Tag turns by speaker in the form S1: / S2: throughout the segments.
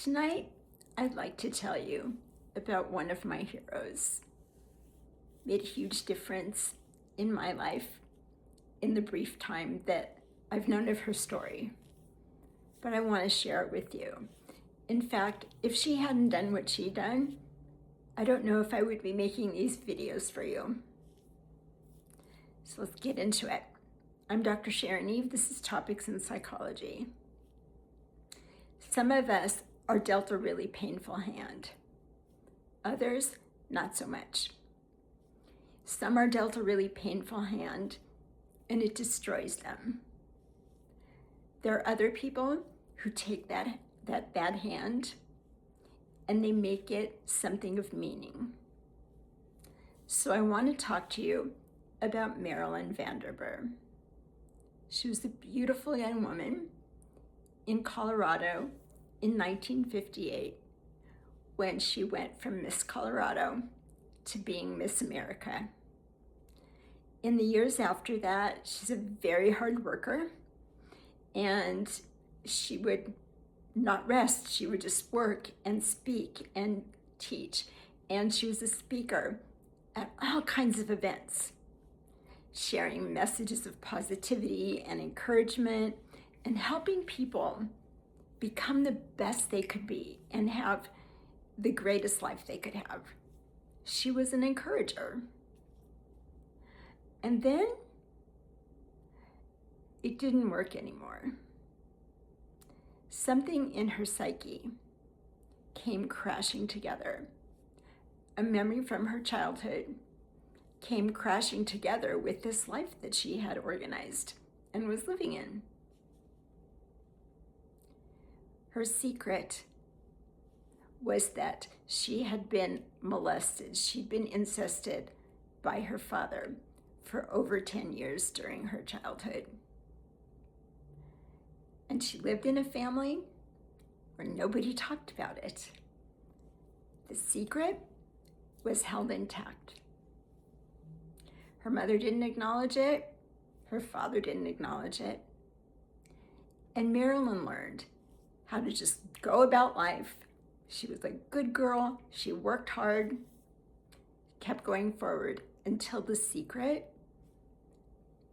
S1: Tonight, I'd like to tell you about one of my heroes. Made a huge difference in my life in the brief time that I've known of her story. But I want to share it with you. In fact, if she hadn't done what she done, I don't know if I would be making these videos for you. So let's get into it. I'm Dr. Sharon Eve. This is Topics in Psychology. Some of us are dealt a really painful hand. Others, not so much. Some are dealt a really painful hand and it destroys them. There are other people who take that bad hand and they make it something of meaning. So I want to talk to you about Marilyn Vanderburg. She was a beautiful young woman in Colorado in 1958 when she went from Miss Colorado to being Miss America. In the years after that, she's a very hard worker and she would not rest. She would just work and speak and teach. And she was a speaker at all kinds of events, sharing messages of positivity and encouragement and helping people become the best they could be and have the greatest life they could have. She was an encourager. And then it didn't work anymore. Something in her psyche came crashing together. A memory from her childhood came crashing together with this life that she had organized and was living in. Her secret was that she had been molested. She'd been incested by her father for over 10 years during her childhood. And she lived in a family where nobody talked about it. The secret was held intact. Her mother didn't acknowledge it. Her father didn't acknowledge it. And Marilyn learned how to just go about life. She was a good girl. She worked hard, kept going forward until the secret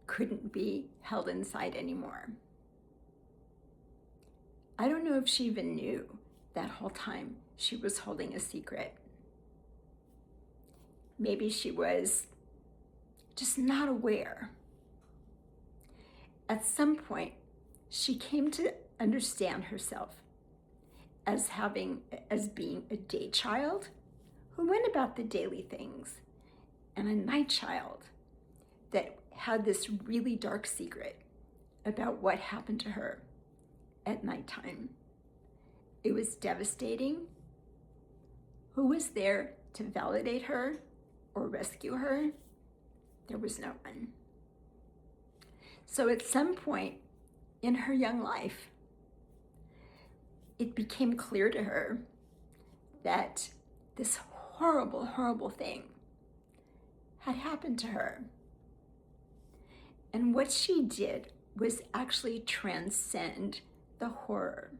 S1: couldn't be held inside anymore. I don't know if she even knew that whole time she was holding a secret. Maybe she was just not aware. At some point, she came to understand herself as being a day child who went about the daily things and a night child that had this really dark secret about what happened to her at nighttime. It was devastating. Who was there to validate her or rescue her? There was no one. So at some point in her young life, it became clear to her that this horrible, horrible thing had happened to her. And what she did was actually transcend the horror.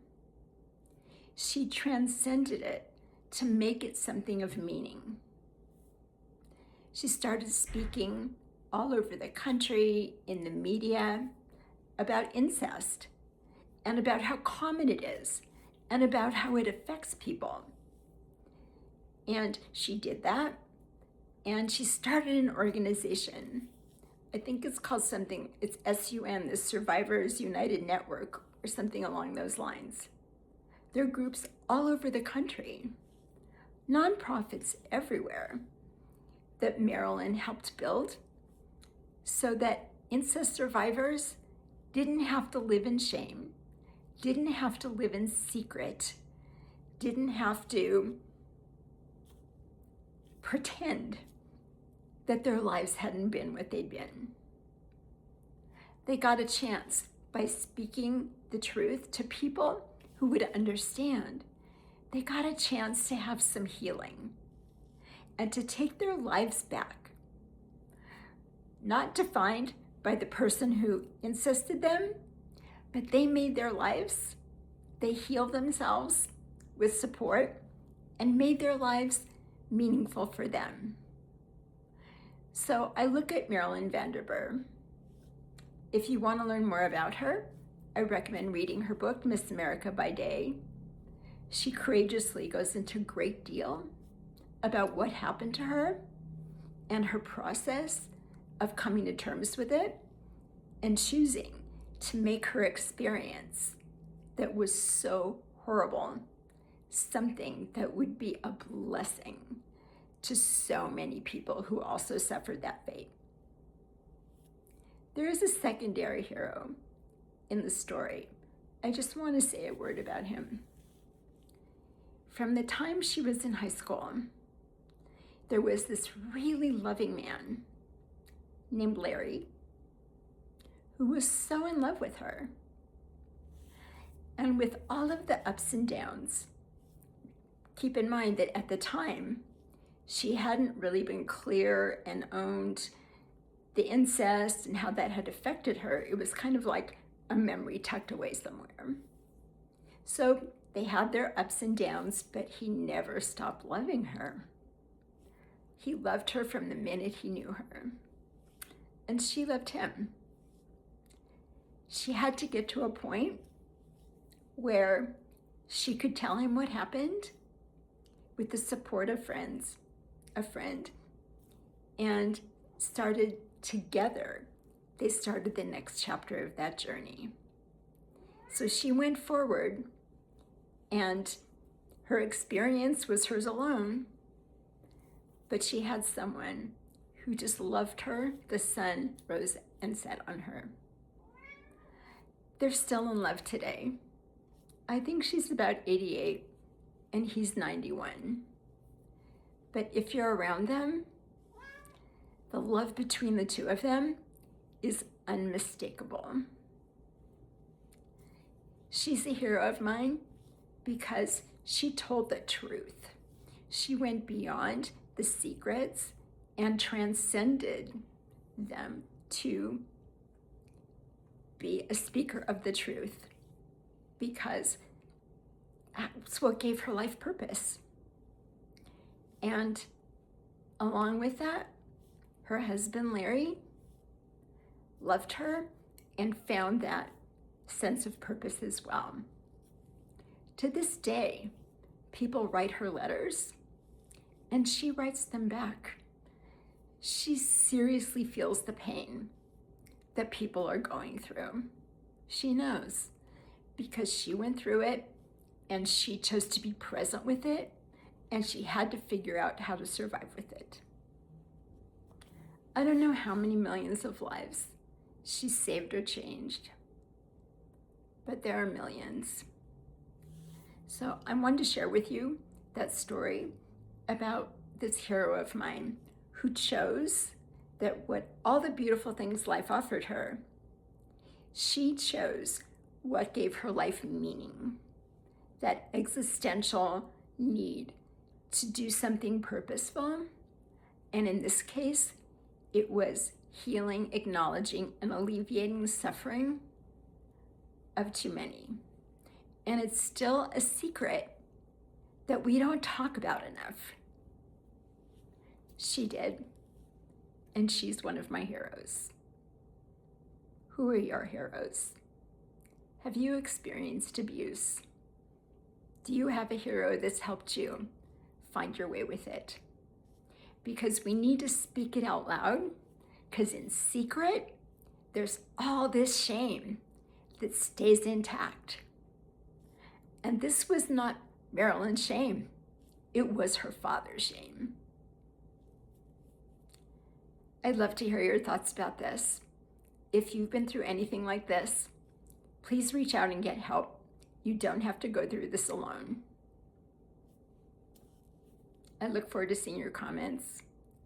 S1: She transcended it to make it something of meaning. She started speaking all over the country, in the media, about incest and about how common it is and about how it affects people. And she did that, and she started an organization. I think it's called something, it's SUN, the Survivors United Network, or something along those lines. There are groups all over the country, nonprofits everywhere, that Marilyn helped build so that incest survivors didn't have to live in shame, didn't have to live in secret, didn't have to pretend that their lives hadn't been what they'd been. They got a chance by speaking the truth to people who would understand. They got a chance to have some healing and to take their lives back, not defined by the person who incested them, but they made their lives, they healed themselves, with support and made their lives meaningful for them. So I look at Marilyn Vanderburg. If you want to learn more about her, I recommend reading her book, Miss America by Day. She courageously goes into a great deal about what happened to her and her process of coming to terms with it and choosing to make her experience that was so horrible something that would be a blessing to so many people who also suffered that fate. There is a secondary hero in the story. I just want to say a word about him. From the time she was in high school, there was this really loving man named Larry who was so in love with her. And with all of the ups and downs, keep in mind that at the time, she hadn't really been clear and owned the incest and how that had affected her. It was kind of like a memory tucked away somewhere. So they had their ups and downs, but he never stopped loving her. He loved her from the minute he knew her, and she loved him. She had to get to a point where she could tell him what happened with the support of friends, a friend, and started together. They started the next chapter of that journey. So she went forward, and her experience was hers alone, but she had someone who just loved her. The sun rose and set on her. They're still in love today. I think she's about 88 and he's 91. But if you're around them, the love between the two of them is unmistakable. She's a hero of mine because she told the truth. She went beyond the secrets and transcended them to be a speaker of the truth, because that's what gave her life purpose. And along with that, her husband, Larry, loved her and found that sense of purpose as well. To this day, people write her letters and she writes them back. She seriously feels the pain that people are going through. She knows, because she went through it and she chose to be present with it, and she had to figure out how to survive with it. I don't know how many millions of lives she saved or changed, but there are millions. So I wanted to share with you that story about this hero of mine who chose that what all the beautiful things life offered her, she chose what gave her life meaning, that existential need to do something purposeful. And in this case, it was healing, acknowledging, and alleviating the suffering of too many. And it's still a secret that we don't talk about enough. She did, and she's one of my heroes. Who are your heroes? Have you experienced abuse? Do you have a hero that's helped you find your way with it? Because we need to speak it out loud, because in secret, there's all this shame that stays intact. And this was not Marilyn's shame. It was her father's shame. I'd love to hear your thoughts about this. If you've been through anything like this, please reach out and get help. You don't have to go through this alone. I look forward to seeing your comments.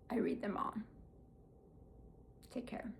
S1: I read them all. Take care.